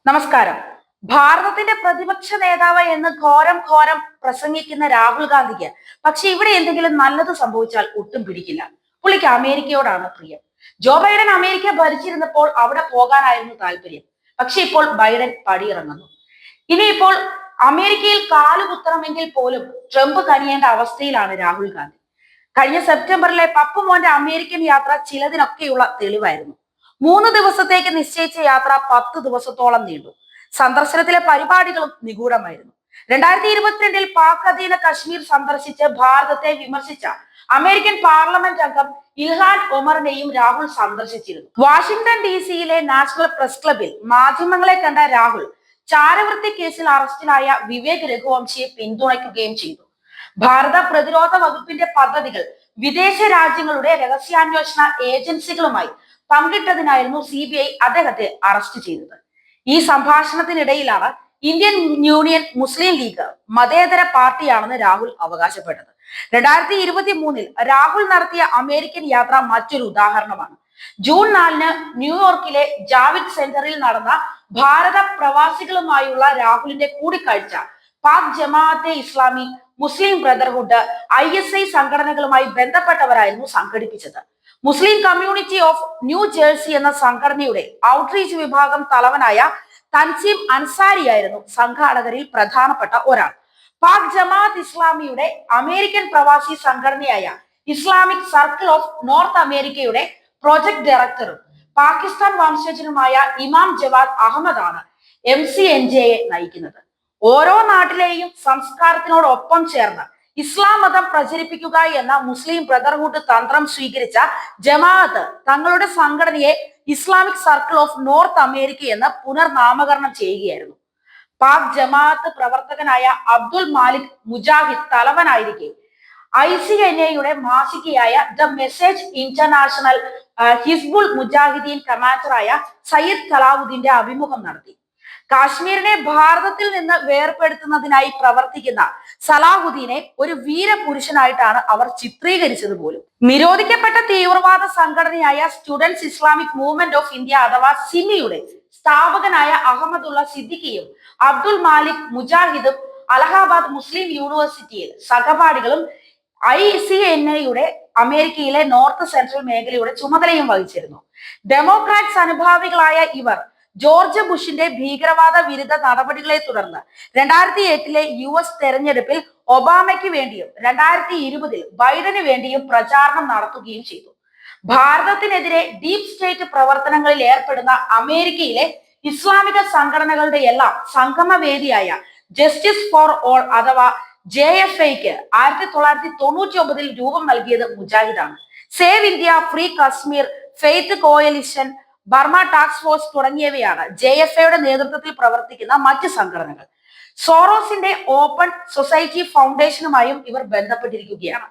നമസ്കാരം. ഭാരതത്തിന്റെ പ്രതിപക്ഷ നേതാവ് എന്ന് ഘോരം ഘോരം പ്രസംഗിക്കുന്ന രാഹുൽ ഗാന്ധിക്ക് പക്ഷെ ഇവിടെ എന്തെങ്കിലും നല്ലത് സംഭവിച്ചാൽ ഒട്ടും പിടിക്കില്ല. പുള്ളിക്ക് അമേരിക്കയോടാണ് പ്രിയം. ജോ ബൈഡൻ അമേരിക്ക ഭരിച്ചിരുന്നപ്പോൾ അവിടെ പോകാനായിരുന്നു താല്പര്യം. പക്ഷെ ഇപ്പോൾ ബൈഡൻ പടിയിറങ്ങുന്നു. ഇനിയിപ്പോൾ അമേരിക്കയിൽ കാലുകുത്തണമെങ്കിൽ പോലും ട്രംപ് കനിയേണ്ട അവസ്ഥയിലാണ് രാഹുൽ ഗാന്ധി. കഴിഞ്ഞ സെപ്റ്റംബറിലെ പപ്പുമോന്റെ അമേരിക്കൻ യാത്ര ചിലതിനൊക്കെയുള്ള തെളിവായിരുന്നു. 3 ദിവസത്തേക്ക് നിശ്ചയിച്ച യാത്ര 10 ദിവസത്തോളം നീണ്ടു. സന്ദർശനത്തിലെ പരിപാടികളും നിഗൂഢമായിരുന്നു. 2022 പാക് അധീന കശ്മീർ സന്ദർശിച്ച് ഭാരതത്തെ വിമർശിച്ച അമേരിക്കൻ പാർലമെന്റ് അംഗം ഇൽഹാൻ ഒമറിനെയും രാഹുൽ സന്ദർശിച്ചിരുന്നു. വാഷിംഗ്ടൺ DC-യിലെ നാഷണൽ പ്രസ് ക്ലബിൽ മാധ്യമങ്ങളെ കണ്ട രാഹുൽ ചാരവൃത്തി കേസിൽ അറസ്റ്റിലായ വിവേക് രഘുവംശിയെ പിന്തുണയ്ക്കുകയും ചെയ്തു. ഭാരത പ്രതിരോധ വകുപ്പിന്റെ പദ്ധതികൾ വിദേശ രാജ്യങ്ങളുടെ രഹസ്യാന്വേഷണ ഏജൻസികളുമായി പങ്കിട്ടതിനായിരുന്നു CBI അദ്ദേഹത്തെ അറസ്റ്റ് ചെയ്തത്. ഈ സംഭാഷണത്തിനിടയിലാണ് ഇന്ത്യൻ യൂണിയൻ മുസ്ലിം ലീഗ് മതേതര പാർട്ടിയാണെന്ന് രാഹുൽ അവകാശപ്പെട്ടത്. 2023 രാഹുൽ നടത്തിയ അമേരിക്കൻ യാത്ര മറ്റൊരു ഉദാഹരണമാണ്. ജൂൺ 4 ന്യൂയോർക്കിലെ ജാവിദ് സെന്ററിൽ നടന്ന ഭാരത പ്രവാസികളുമായുള്ള രാഹുലിന്റെ കൂടിക്കാഴ്ച Pak Jamaat-e Islami, Muslim Brotherhood, ISI സംഘടനകളുമായി ബന്ധപ്പെട്ടവരായിരുന്നു സംഘടിപ്പിച്ചത്. Muslim community of new jersey എന്ന സംഘടനയുടെ ഔട്ട്റീച്ച് വിഭാഗം തലവനായ തൻസീം അൻസാരിയായിരുന്നു സംഘാടകരിൽ പ്രധാനപ്പെട്ട ഒരാൾ. പാക് ജമാഅത്ത് ഇസ്ലാമിയുടെ അമേരിക്കൻ പ്രവാസി സംഘടനയായ ഇസ്ലാമിക് സർക്കിൾ ഓഫ് നോർത്ത് അമേരിക്കയുടെ പ്രൊജക്ട് ഡയറക്ടറും പാകിസ്ഥാൻ വംശജനുമായ ഇമാം ജവാദ് അഹമ്മദാണ് MCNJയെ നയിക്കുന്നത്. ഓരോ നാട്ടിലെയും സംസ്കാരത്തിനോടൊപ്പം ചേർന്ന് ഇസ്ലാം മതം പ്രചരിപ്പിക്കുക എന്ന മുസ്ലിം ബ്രദർഹുഡ് തന്ത്രം സ്വീകരിച്ച ജമാഅത്ത് തങ്ങളുടെ സംഘടനയെ Islamic circle of North America എന്ന് പുനർനാമകരണം ചെയ്യുകയായിരുന്നു. പാക് ജമാഅത്ത് പ്രവർത്തകനായ അബ്ദുൽ മാലിക് മുജാഹിദ് തലവനായിരിക്കെ ICNAയുടെ മാസികയായ the message international Hizbul Mujahideen കമാൻഡറായ സയ്യിദ് കലാവുദ്ദീന്റെ അഭിമുഖം നടത്തി. കാശ്മീരിനെ ഭാരതത്തിൽ നിന്ന് വേർപെടുത്തുന്നതിനായി പ്രവർത്തിക്കുന്ന സലാഹുദ്ദീനെ ഒരു വീരപുരുഷനായിട്ടാണ് അവർ ചിത്രീകരിച്ചത് പോലും. നിരോധിക്കപ്പെട്ട തീവ്രവാദ സംഘടനയായ students Islamic movement of India അഥവാ സിമിയുടെ സ്ഥാപകനായ അഹമ്മദുള്ള സിദ്ദിഖിയും അബ്ദുൽ മാലിക് മുജാഹിദും അലഹാബാദ് മുസ്ലിം യൂണിവേഴ്സിറ്റിയിൽ സഹപാഠികളും ICNAയുടെ അമേരിക്കയിലെ നോർത്ത് സെൻട്രൽ മേഖലയുടെ ചുമതലയും വഹിച്ചിരുന്നു. ഡെമോക്രാറ്റ്സ് അനുഭാവികളായ ഇവർ ജോർജ് ബുഷിന്റെ ഭീകരവാദ വിരുദ്ധ നടപടികളെ തുടർന്ന് 2008 US തെരഞ്ഞെടുപ്പിൽ ഒബാമയ്ക്ക് വേണ്ടിയും 2020 ബൈഡന് വേണ്ടിയും പ്രചാരണം നടത്തുകയും ചെയ്തു. ഭാരതത്തിനെതിരെ ഡീപ് സ്റ്റേറ്റ് പ്രവർത്തനങ്ങളിൽ ഏർപ്പെടുന്ന അമേരിക്കയിലെ ഇസ്ലാമിക സംഘടനകളുടെ എല്ലാം സംഗമവേദിയായ ജസ്റ്റിസ് ഫോർ ഓൾ അഥവാ JFIക്ക് 1999 രൂപം നൽകിയത് മുജാഹിദാണ്. Save India, free Kashmir, faith coalition, Burma task force തുടങ്ങിയവയാണ് JFIയുടെ നേതൃത്വത്തിൽ പ്രവർത്തിക്കുന്ന മറ്റ് സംഘടനകൾ. സോറോസിന്റെ ഓപ്പൺ സൊസൈറ്റി ഫൗണ്ടേഷനുമായും ഇവർ ബന്ധപ്പെട്ടിരിക്കുകയാണ്.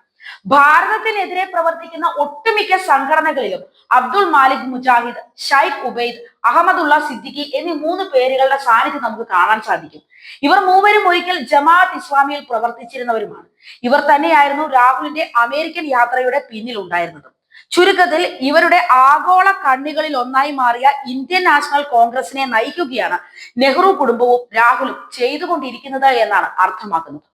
ഭാരതത്തിനെതിരെ പ്രവർത്തിക്കുന്ന ഒട്ടുമിക്ക സംഘടനകളിലും അബ്ദുൾ മാലിക് മുജാഹിദ്, ഷൈഖ് ഉബൈദ്, അഹമ്മദുള്ള സിദ്ദിഖി എന്നീ 3 പേരുകളുടെ സാന്നിധ്യം നമുക്ക് കാണാൻ സാധിക്കും. ഇവർ മൂവരും ഒരിക്കൽ ജമാഅത്ത് ഇസ്ലാമിയിൽ പ്രവർത്തിച്ചിരുന്നവരുമാണ്. ഇവർ തന്നെയായിരുന്നു രാഹുലിന്റെ അമേരിക്കൻ യാത്രയുടെ പിന്നിൽ ഉണ്ടായിരുന്നത്. ചുരുക്കത്തിൽ ഇവരുടെ ആഗോള കണ്ണികളിൽ ഒന്നായി മാറിയ ഇന്ത്യൻ നാഷണൽ കോൺഗ്രസിനെ നയിക്കുകയാണ് നെഹ്റു കുടുംബവും രാഹുലും ചെയ്തുകൊണ്ടിരിക്കുന്നത് എന്നാണ് അർത്ഥമാക്കുന്നത്.